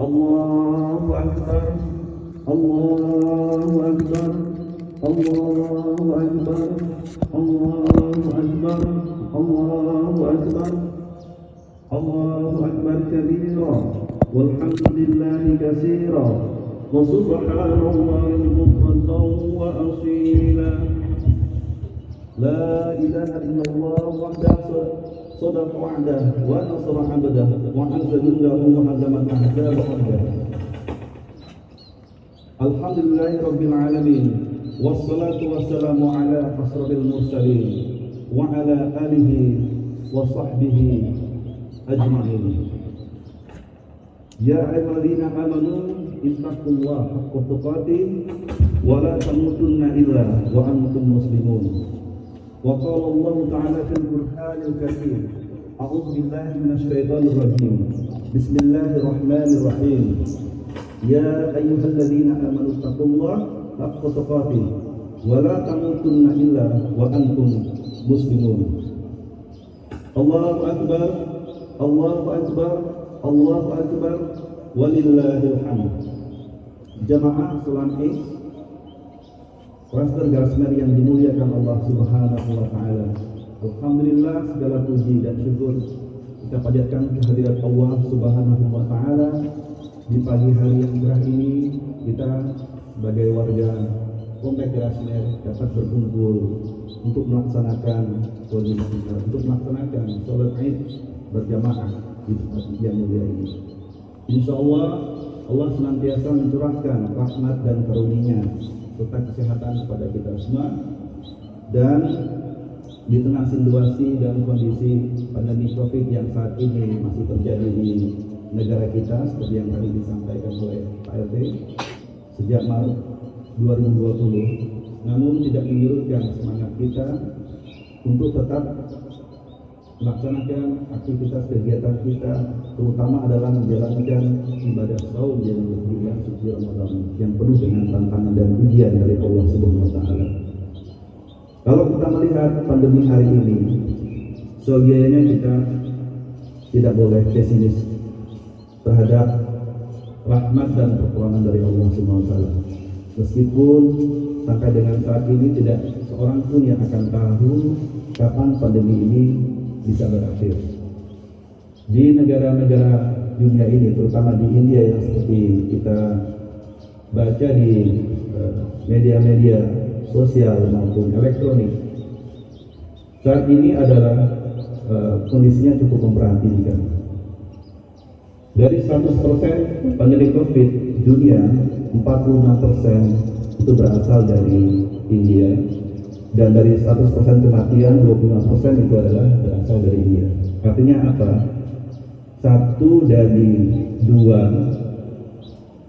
Allahu Akbar, Allahu Akbar, Allahu Akbar, Allahu Akbar, Allahu Akbar, Allahu Akbar kabira, walhamdulillahi katsira, wa subhanallahi bukratan wa asila. La ilaha illallah wahdahu صدق وعده ونصر عبده وعز جنده وهزم الأحزاب وحده. الحمد لله رب العالمين والصلاة والسلام على أشرف المرسلين وعلى آله وصحبه أجمعين. يا أيها الذين آمنوا اتقوا الله حق تقاته ولا تموتن إلا وأنتم مسلمون. وقال الله تعالى في القرآن الكريم: أعوذ بالله من الشيطان الرجيم، بسم الله الرحمن الرحيم. يا أيها الذين آمنوا اتقوا الله حق تقاته ولا تموتن إلا وأنتم مسلمون. الله أكبر، الله أكبر، الله أكبر، ولله الحمد. Jamaah salat Id, Pastor Garsmer yang dimuliakan Allah Subhanahu wa Ta'ala. Alhamdulillah, segala puji dan syukur kita panjatkan kehadirat Allah Subhanahu wa Ta'ala. Di pagi hari yang cerah ini, kita sebagai warga Komplek Garsmer dapat berkumpul untuk melaksanakan sholat Id berjamaah di tempat yang mulia ini. Insya Allah, Allah senantiasa mencurahkan rahmat dan karunia serta kesehatan kepada kita semua, dan di tengah situasi dan kondisi pandemi COVID yang saat ini masih terjadi di negara kita seperti yang tadi disampaikan oleh Pak RT sejak Maret 2020, namun tidak menyurutkan semangat kita untuk tetap melaksanakan aktivitas kegiatan kita, terutama adalah menjalankan ibadah saum yang bulan suci Ramadan yang penuh dengan tantangan dan ujian dari Allah Subhanahu wa Ta'ala. Kalau kita melihat pandemi hari ini, seyogyanya kita tidak boleh pesimis terhadap rahmat dan pertolongan dari Allah Subhanahu wa Ta'ala. Meskipun sampai dengan saat ini tidak seorang pun yang akan tahu kapan pandemi ini bisa berakhir. Di negara-negara dunia ini, terutama di India yang seperti kita baca di media-media sosial maupun elektronik, saat ini adalah kondisinya cukup memprihatinkan. Dari 100% pandemi COVID dunia, 46% itu berasal dari India. Dan dari 100% kematian, 25% itu adalah berasal dari India. Artinya apa? 1 dari 2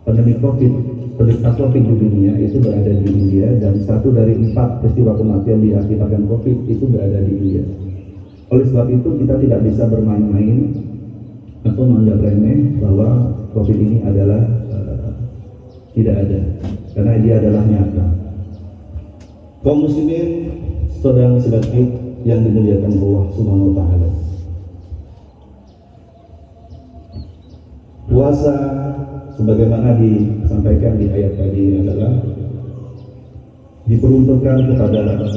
pandemi COVID, penderita COVID di dunia itu berada di India, dan 1 dari 4 peristiwa kematian diakibatkan COVID itu berada di India. Oleh sebab itu kita tidak bisa bermain-main atau menganggap remeh bahwa COVID ini adalah tidak ada, karena dia adalah nyata. Kaum muslimin sedang sholat Id yang dimuliakan Allah Subhanahu wa Ta'ala. Puasa sebagaimana disampaikan di ayat tadi adalah diperuntukkan kepada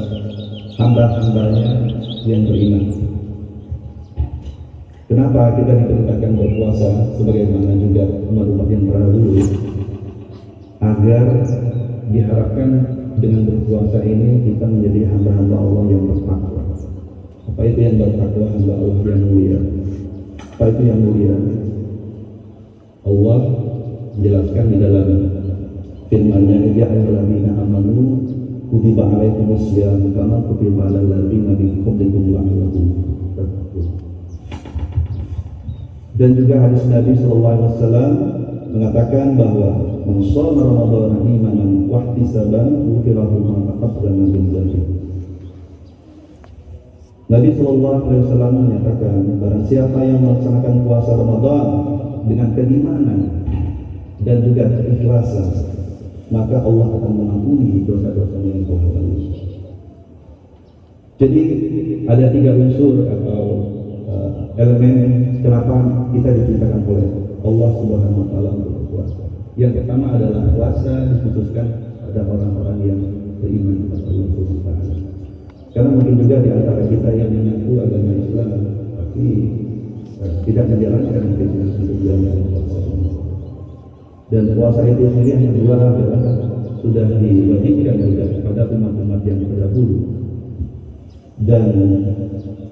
hamba-hambanya yang beriman. Kenapa kita diperintahkan berpuasa sebagaimana juga umat-umat yang terdahulu? Agar diharapkan dengan berpuasa ini kita menjadi hamba-hamba Allah yang bertakwa. Apa itu yang bertakwa? Hamba Allah yang mulia. Apa itu yang mulia? Allah menjelaskan di dalam firman-Nya, ya ayyuhalladzina amanu kutiba alaikumus syiyam kama kutiba alal ladzina min qablikum la'allakum tattaqun. Dan juga hadis Nabi sallallahu alaihi wasallam mengatakan bahwa man shoma ramadhana imanan wa ihtisaban ghufira lahu ma taqaddama min dhanbihi. Nabi sallallahu alaihi wasallam menyatakan, barang siapa yang melaksanakan puasa Ramadan dengan keimanan dan juga keikhlasan, maka Allah akan mengampuni dosa-dosa yang telah lalu. Jadi ada 3 unsur atau elemen kenapa kita diciptakan oleh Allah Subhanahu wa taala untuk berpuasa. Yang pertama adalah puasa diputuskan pada orang-orang yang beriman kepada Allah Subhanahu wa taala. Karena mungkin juga di antara kita yang mengaku agama Islam tapi tidak menjalankan keinginan untuk menjalankan puasa. Dan puasa itu sendiri yang kedua adalah sudah diwajibkan juga kepada umat-umat yang terdahulu. Dan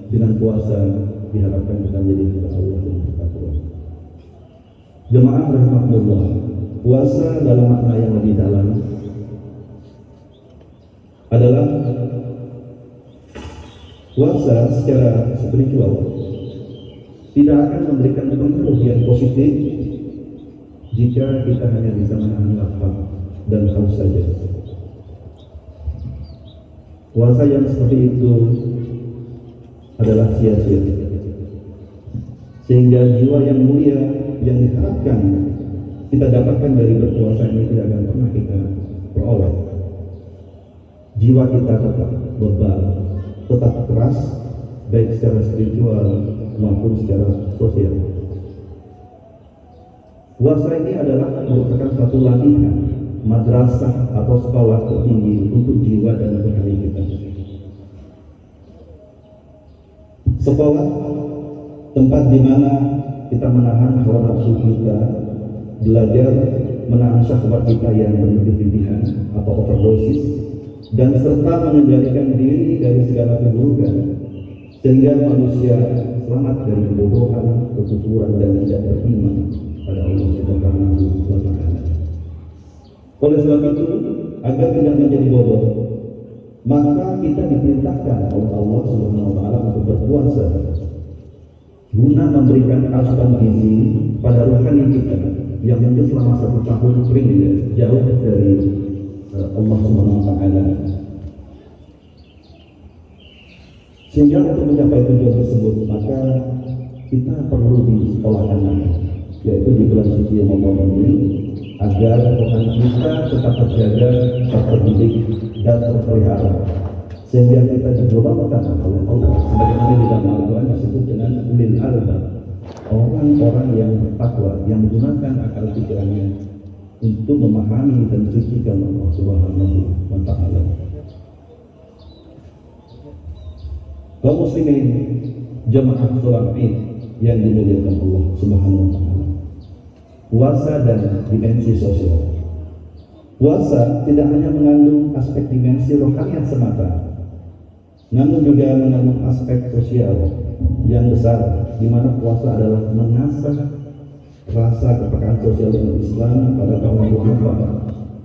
dengan puasa diharapkan kita menjadi hamba Allah yang bertakwa. Jemaah rahimakumullah, puasa dalam makna yang lebih dalam adalah puasa secara spiritual tidak akan memberikan pengaruh yang positif jika kita hanya bisa menahan lapar dan haus saja. Puasa yang seperti itu adalah sia-sia, sehingga jiwa yang mulia yang diharapkan kita dapatkan dari berpuasa ini tidak akan pernah kita peroleh. Jiwa kita tetap bebal, tetap keras, baik secara spiritual maupun secara sosial. Puasa ini adalah merupakan satu latihan, madrasah atau sekolah tertinggi untuk jiwa dan rohani kita. Sekolah, tempat di mana kita menahan hawa nafsu kita, belajar menahan syahwat kita yang berlebihan atau overdosis, dan serta mengendalikan diri dari segala keburukan, sehingga manusia selamat dari kebodohan, kekufuran, dan tidak beriman pada Allah Subhanahu wa taala. Oleh sebab itu, agar tidak menjadi bodoh, maka kita diperintahkan oleh Allah Subhanahu wa taala untuk berpuasa guna memberikan asupan gizi pada rohani kita yang mungkin selama 1 tahun kering jauh dari Allah Subhanahu wa taala. Sehingga untuk mencapai tujuan tersebut, maka kita perlu disekolahkan lagi, yaitu di bulan suci Ramadan ini, agar rohani kita tetap terjaga, terdidik, dan terpelihara, sehingga kita digelobalkan oleh Allah sebagaimana di dalam Al-Quran disebut dengan ulil albab, orang-orang yang bertakwa, yang menggunakan akal pikirannya untuk memahami dan mensucikan Allah Subhanahu wa taala. Kaum muslimin jemaah salat Id yang dimuliakan Allah Subhanahu wa taala. Puasa dan dimensi sosial. Puasa tidak hanya mengandung aspek dimensi rohaniah semata, namun juga mengandung aspek sosial yang besar, di mana puasa adalah mengasah rasa kepekaan sosial umat Islam pada kaum duafa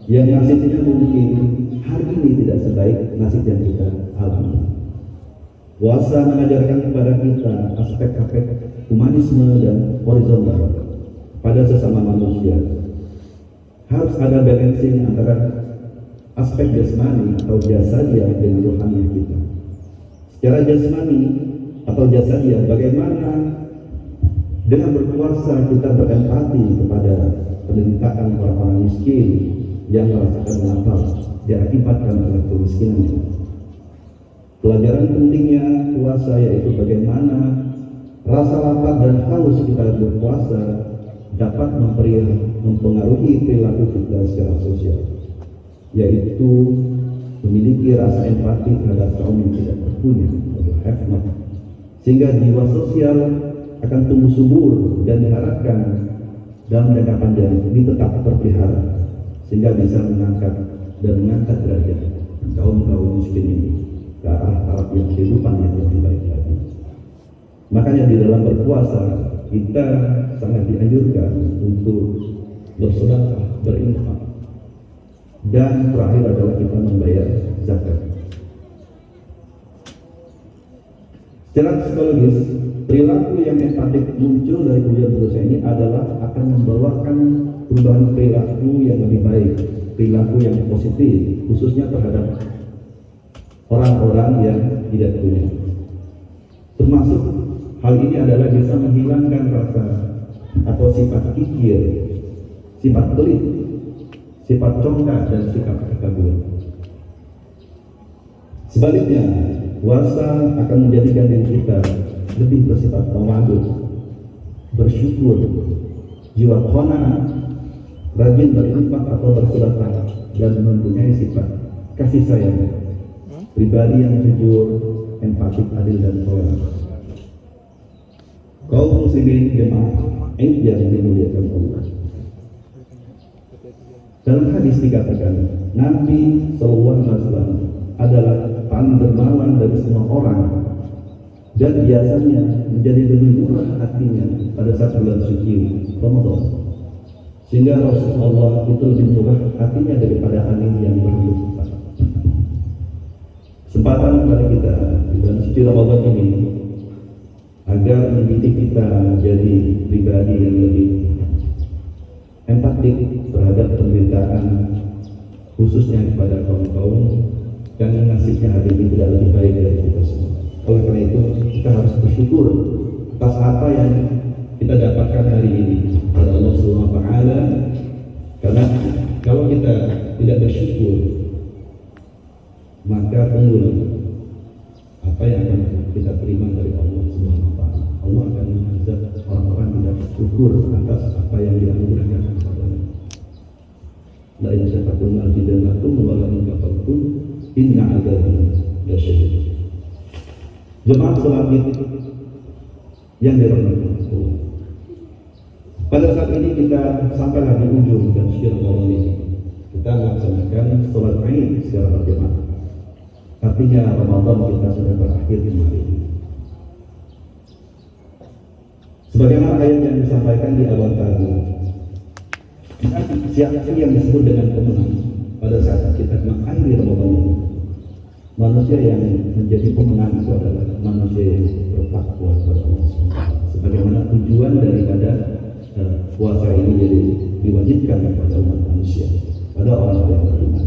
yang nasibnya mungkin hari ini tidak sebaik nasib yang kita alami. Puasa mengajarkan kepada kita aspek-aspek humanisme dan horizontal pada sesama manusia. Harus ada balancing antara aspek jasmani atau jasadiah dengan rohaniah kita. Secara jasmani atau jasadiah, bagaimana dengan berpuasa kita berempati kepada penderitaan orang-orang miskin yang merasakan lapar diakibatkan oleh kemiskinannya. Pelajaran pentingnya puasa yaitu bagaimana rasa lapar dan haus kita berpuasa dapat mempengaruhi perilaku kita secara sosial, yaitu memiliki rasa empati terhadap kaum yang tidak berpunya atau have not, sehingga jiwa sosial akan tumbuh subur dan diharapkan dalam jangka panjang ini tetap terpelihara, sehingga bisa mengangkat derajat kaum miskin ini ke arah taraf yang kehidupan yang lebih baik lagi. Makanya di dalam berpuasa kita sangat dianjurkan untuk bersedekah, berinfak, dan terakhir adalah kita membayar zakat. Secara psikologis, perilaku yang empatik muncul dari kebiasaan dosa ini adalah akan membawakan perubahan perilaku yang lebih baik, perilaku yang positif, khususnya terhadap orang-orang yang tidak punya. Termasuk hal ini adalah bisa menghilangkan rasa atau sifat kikir, sifat pelit, sifat congkak, dan sikap kekaguan. Sebaliknya, puasa akan menjadikan diri kita lebih bersifat tawadhu, bersyukur, jiwa qanaah, rajin berinfak atau bersedekah, dan mempunyai sifat kasih sayang, pribadi yang jujur, empatik, adil, dan toleran. Kaum muslimin jemaah Id yang dimuliakan Allah. Dalam hadis dikatakan, Nabi SAW adalah paling dermawan dari semua orang, dan biasanya menjadi lebih murah hatinya pada saat bulan suci Ramadan, sehingga Rasulullah itu lebih murah hatinya daripada angin yang berhembus. Kesempatan kepada kita di bulan suci Ramadan ini agar mendidik kita menjadi pribadi yang lebih empatik terhadap penderitaan, khususnya kepada kaum-kaum yang nasibnya hari ini tidak lebih baik dari kita semua. Oleh karena itu kita harus bersyukur atas apa yang kita dapatkan hari ini pada Allah Subhanahu wa Ta'ala, karena kalau kita tidak bersyukur maka tunggu apa yang akan kita terima dari Allah Subhanahu wa Ta'ala. Allah akan mengazab orang-orang tidak bersyukur atas apa yang dianugerahkan kepadanya. La in syakartum azidannakum wa la in kafartum inna adzabi lasyadid. Jemaah salat yang dirahmati Allah. Pada saat ini kita sampai di ujung dan suci Ramadan ini. Kita melaksanakan salat Id secara berjamaah. Artinya Ramadan kita sudah berakhir kemarin. Sebagaimana ayat yang disampaikan di awal tadi, siapa yang disebut dengan pemenang pada saat kita mengakhiri Ramadan ini? Manusia yang menjadi pemenang itu adalah manusia yang bertakwa kepada Allah SWT. Sebagaimana tujuan daripada puasa ini jadi diwajibkan kepada umat manusia, pada orang yang beriman.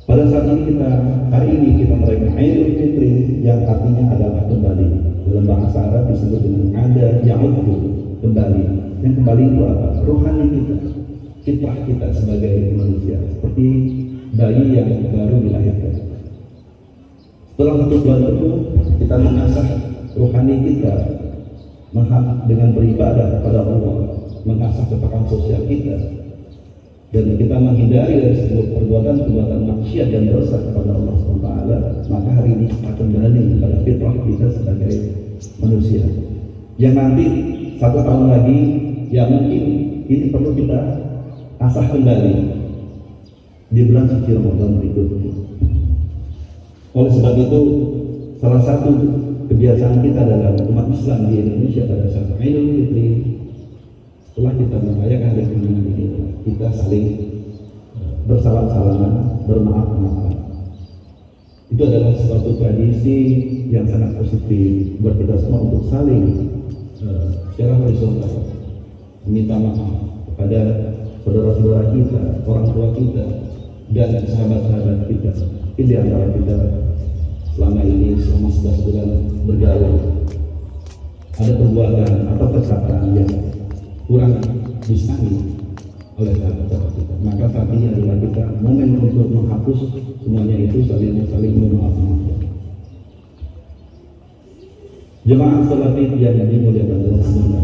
Pada saat ini hari ini kita merayakan Idul Fitri yang artinya adalah kembali. Dalam bahasa Arab disebut dengan ada ya'udhu, kembali. Yang kembali itu apa? Rohani kita, fitrah kita sebagai manusia, seperti bayi yang baru dilahirkan. Setelah satu bulan itu kita mengasah rohani kita dengan beribadah kepada Allah, mengasah kepekaan sosial kita, dan kita menghindari dari sebuah perbuatan maksiat dan dosa kepada Allah SWT. Maka hari ini kita kembali kepada fitrah kita sebagai manusia. Yang nanti 1 tahun lagi, ya mungkin ini perlu kita asah kembali di bulan suci Ramadan berikutnya. Oleh sebab itu, salah satu kebiasaan kita dalam umat Islam di Indonesia pada saat Idul Fitri, setelah kita merayakan hari kemenangan ini, kita saling bersalam-salaman, bermaaf-maafan. Itu adalah suatu tradisi yang sangat positif buat kita semua untuk saling secara horizontal meminta maaf kepada saudara-saudara kita, orang tua kita, dan sahabat-sahabat kita. Ini di antara kita selama ini selama 11 bulan bergaul ada perbuatan atau perkataan yang kurang disani oleh sahabat-sahabat kita. Maka saat ini adalah kita momen untuk menghapus semuanya itu, saling memaafkan. Jemaah salat Id yang dimuliakan Allah SWT,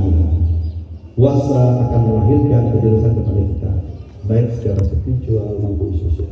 puasa akan melahirkan kedewasaan kepada kita, baik secara spiritual maupun sosial.